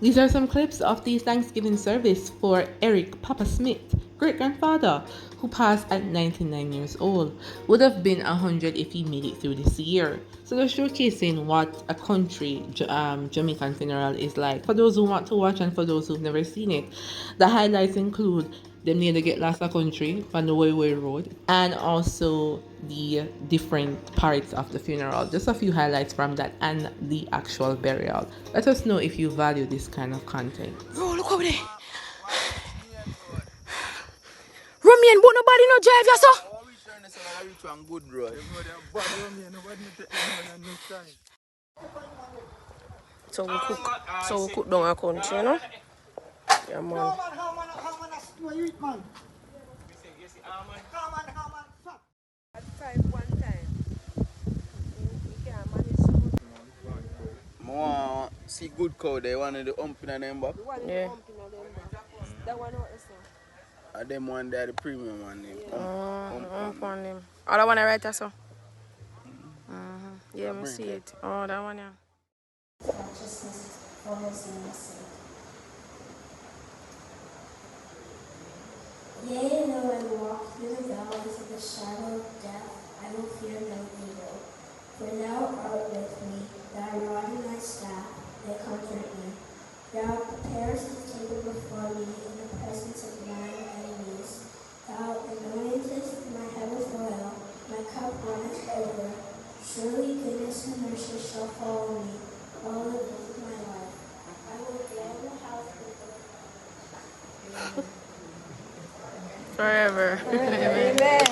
These are some clips of the Thanksgiving service for Eric Papa Smith, great-grandfather, who passed at 99 years old. Would have been 100 if he made it through this year. So they're showcasing what a country Jamaican funeral is like for those who want to watch and for those who've never seen it. The highlights include them near to get lost a country on the Way Road, and also the different parts of the funeral. Just a few highlights from that and the actual burial. Let us know if you value this kind of content. Bro, look over there. Romeo, but nobody no drive you, so. So we cook down our country, you know? Yeah, man. More see good cow, they wanted the ump in them back. Yeah. And them one there the premium one name. Ump on him. Oh, that one I write so. Yeah, I see it. Oh, that one, yeah. Righteousness for his name's sake. Yea, though I walk through the valleys of the shadow of death, I will fear no evil. For thou art with me, thy rod and thy staff, they comfort me. Thou preparest a table before me in the presence of mine enemies. Thou anointest my head with oil, my cup runneth over. Surely goodness and mercy shall follow me all the days of my life. I will dwell in the house of the Lord Forever. Amen.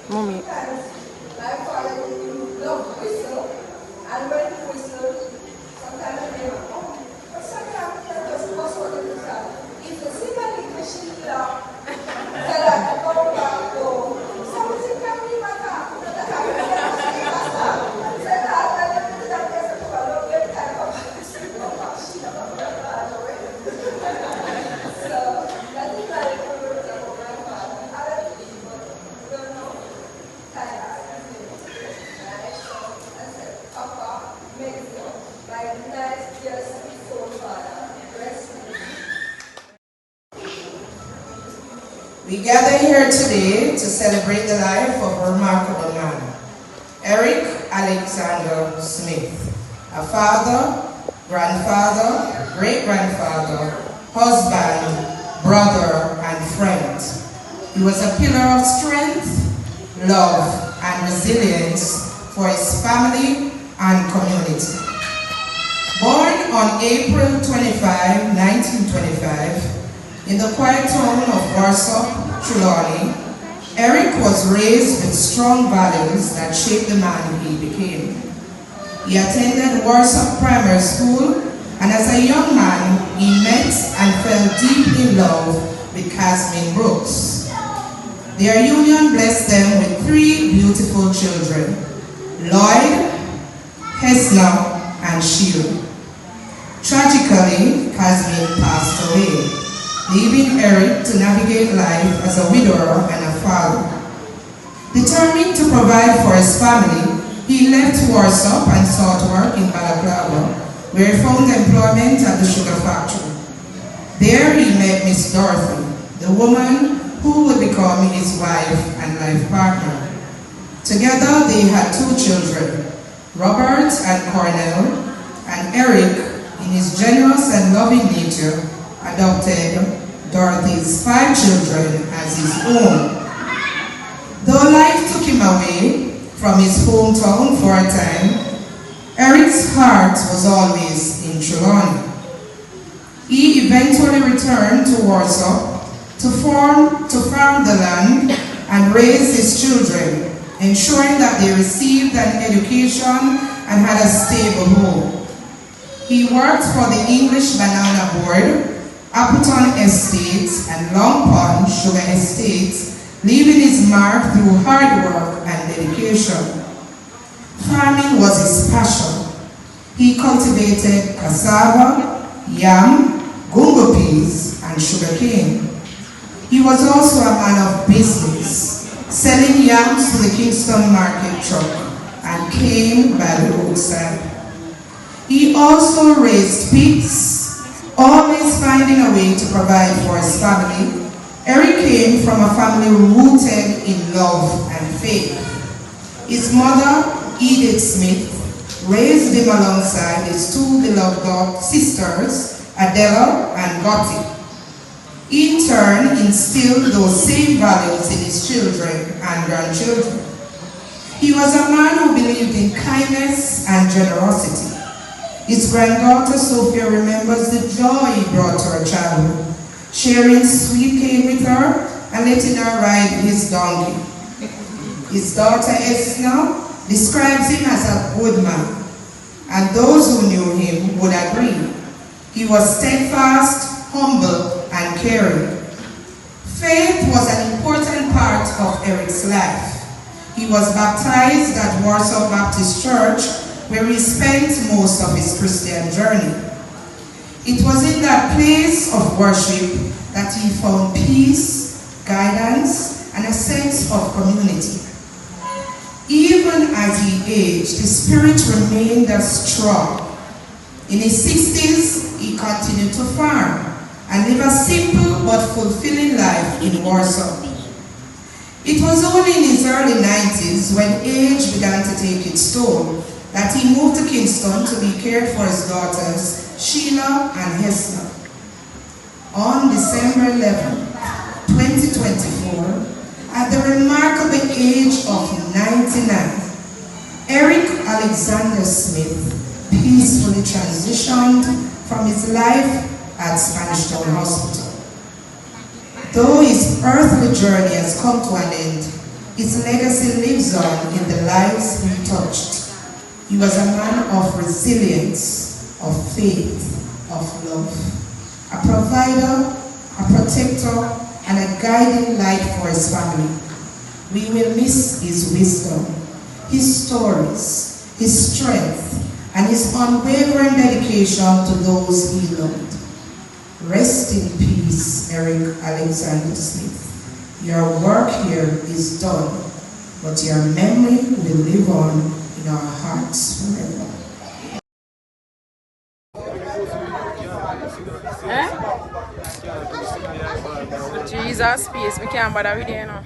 Mommy. We gather here today to celebrate the life of a remarkable man, Eric Alexander Smith, a father, grandfather, great-grandfather, husband, brother, and friend. He was a pillar of strength, love, and resilience for his family and community. Born on April 25, 1925, in the quiet town of Warsaw, Trelawney, Eric was raised with strong values that shaped the man he became. He attended Warsaw Primary School, and as a young man, he met and fell deeply in love with Casmin Brooks. Their union blessed them with 3 beautiful children, Lloyd, Hesna, and Sheila. Tragically, Casmin passed away, leaving Eric to navigate life as a widower and a father. Determined to provide for his family, he left Warsaw and sought work in Balaclava, where he found employment at the sugar factory. There he met Miss Dorothy, the woman who would become his wife and life partner. Together they had 2 children, Robert and Cornell, and Eric, in his generous and loving nature, adopted Dorothy's 5 children as his own. Though life took him away from his hometown for a time, Eric's heart was always in Trelawney. He eventually returned to Warsaw to farm the land and raise his children, ensuring that they received an education and had a stable home. He worked for the English Banana Board, Appleton Estates, and Long Pond Sugar Estates, leaving his mark through hard work and dedication. Farming was his passion. He cultivated cassava, yam, gungo peas, and sugarcane. He was also a man of business, selling yams to the Kingston market truck and cane by the roadside. He also raised pigs, always finding a way to provide for his family. Eric came from a family rooted in love and faith. His mother, Edith Smith, raised him alongside his two beloved sisters, Adela and Gotti. In turn, instilled those same values in his children and grandchildren. He was a man who believed in kindness and generosity. His granddaughter Sophia remembers the joy he brought to her childhood, sharing sweet cane with her and letting her ride his donkey. His daughter Esna describes him as a good man, and those who knew him would agree. He was steadfast, humble, and caring. Faith was an important part of Eric's life. He was baptized at Warsaw Baptist Church, where he spent most of his Christian journey. It was in that place of worship that he found peace, guidance, and a sense of community. Even as he aged, his spirit remained as strong. In his 60s, he continued to farm and live a simple but fulfilling life in Warsaw. It was only in his early 90s, when age began to take its toll, that he moved to Kingston to be cared for his daughters, Sheila and Hester. On December 11, 2024, at the remarkable age of 99, Eric Alexander Smith peacefully transitioned from his life at Spanish Town Hospital. Though his earthly journey has come to an end, his legacy lives on in the lives he touched. He was a man of resilience, of faith, of love, a provider, a protector, and a guiding light for his family. We will miss his wisdom, his stories, his strength, and his unwavering dedication to those he loved. Rest in peace, Eric Alexander Smith. Your work here is done, but your memory will live on in our hearts forever. Jesus, peace. We can't bother with you now.